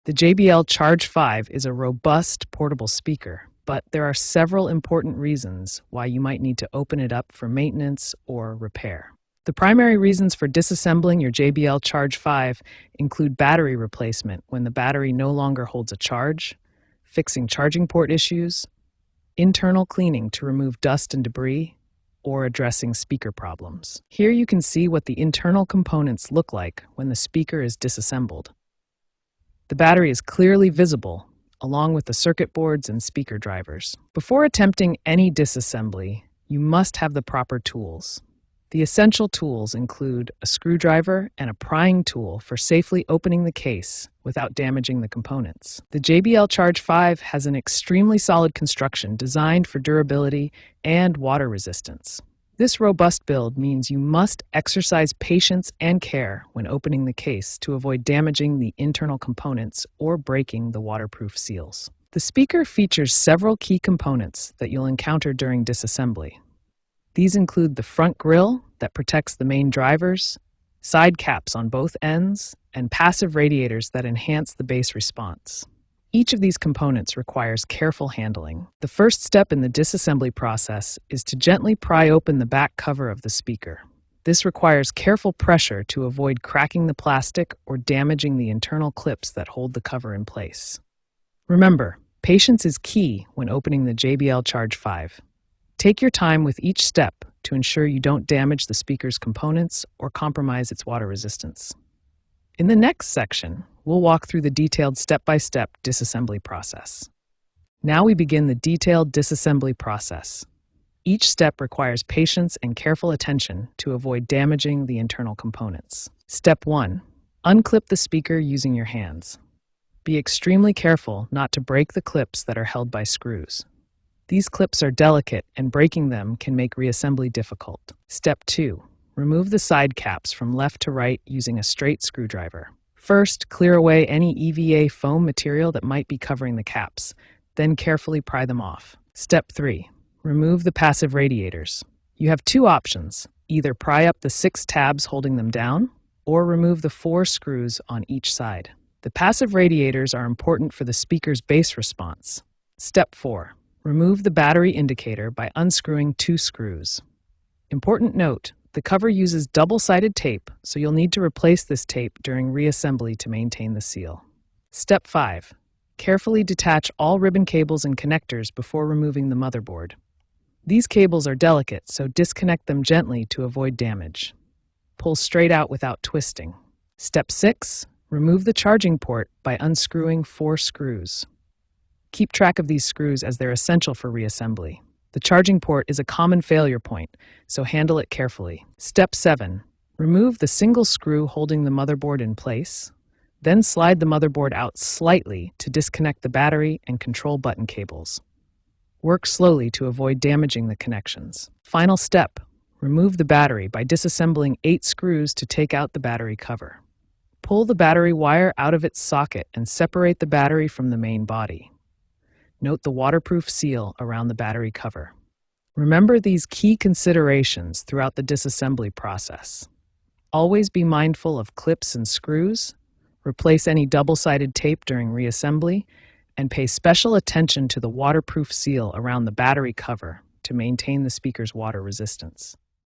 The JBL Charge 5 is a robust portable speaker, but there are several important reasons why you might need to open it up for maintenance or repair. The primary reasons for disassembling your JBL Charge 5 include battery replacement when the battery no longer holds a charge, fixing charging port issues, internal cleaning to remove dust and debris, or addressing speaker problems. Here you can see what the internal components look like when the speaker is disassembled. The battery is clearly visible, along with the circuit boards and speaker drivers. Before attempting any disassembly, you must have the proper tools. The essential tools include a screwdriver and a prying tool for safely opening the case without damaging the components. The JBL Charge 5 has an extremely solid construction designed for durability and water resistance. This robust build means you must exercise patience and care when opening the case to avoid damaging the internal components or breaking the waterproof seals. The speaker features several key components that you'll encounter during disassembly. These include the front grille that protects the main drivers, side caps on both ends, and passive radiators that enhance the bass response. Each of these components requires careful handling. The first step in the disassembly process is to gently pry open the back cover of the speaker. This requires careful pressure to avoid cracking the plastic or damaging the internal clips that hold the cover in place. Remember, patience is key when opening the JBL Charge 5. Take your time with each step to ensure you don't damage the speaker's components or compromise its water resistance. In the next section, we'll walk through the detailed step-by-step disassembly process. Now we begin the detailed disassembly process. Each step requires patience and careful attention to avoid damaging the internal components. Step 1. Unclip the speaker using your hands. Be extremely careful not to break the clips that are held by screws. These clips are delicate, and breaking them can make reassembly difficult. Step 2. Remove the side caps from left to right using a straight screwdriver. First, clear away any EVA foam material that might be covering the caps, then carefully pry them off. Step 3. Remove the passive radiators. You have two options: either pry up the 6 tabs holding them down, or remove the 4 screws on each side. The passive radiators are important for the speaker's bass response. Step 4. Remove the battery indicator by unscrewing 2 screws. Important note: the cover uses double-sided tape, so you'll need to replace this tape during reassembly to maintain the seal. Step 5. Carefully detach all ribbon cables and connectors before removing the motherboard. These cables are delicate, so disconnect them gently to avoid damage. Pull straight out without twisting. Step 6. Remove the charging port by unscrewing 4 screws. Keep track of these screws as they're essential for reassembly. The charging port is a common failure point, so handle it carefully. Step 7. Remove the single screw holding the motherboard in place. Then slide the motherboard out slightly to disconnect the battery and control button cables. Work slowly to avoid damaging the connections. Final step. Remove the battery by disassembling 8 screws to take out the battery cover. Pull the battery wire out of its socket and separate the battery from the main body. Note the waterproof seal around the battery cover. Remember these key considerations throughout the disassembly process. Always be mindful of clips and screws, replace any double-sided tape during reassembly, and pay special attention to the waterproof seal around the battery cover to maintain the speaker's water resistance.